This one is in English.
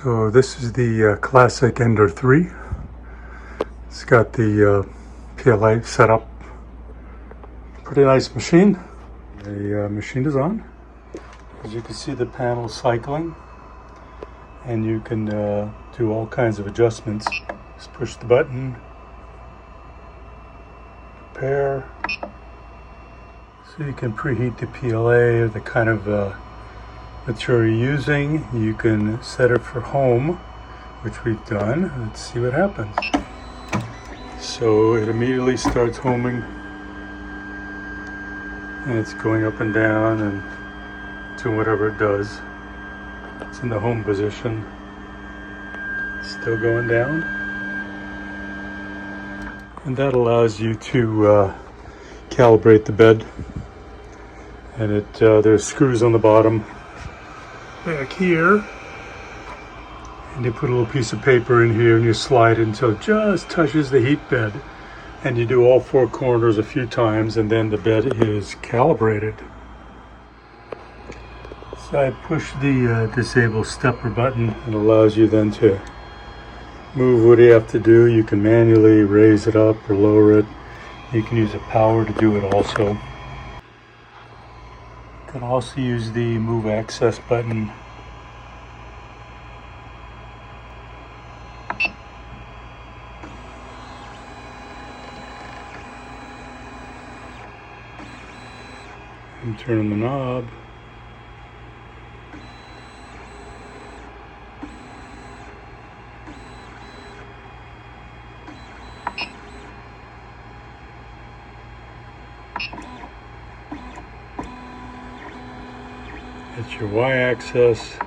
So this is the classic Ender 3. It's got the PLA set up. Pretty nice machine. The machine is on. As you can see, the panel cycling, and you can do all kinds of adjustments. Just push the button, prepare. So you can preheat the PLA or the kind of material you're using. You can set it for home, which we've done. Let's see what happens. So it immediately starts homing, and it's going up and down and doing whatever it does. It's in the home position. Still going down. And that allows you to calibrate the bed. And there's screws on the bottom back here. And you put a little piece of paper in here and you slide it until it just touches the heat bed. And you do all four corners a few times, and then the bed is calibrated. So I push the disable stepper button. It allows you then to move what you have to do. You can manually raise it up or lower it. You can use the power to do it also. You can also use the move access button. And turn the knob. It's your Y-axis.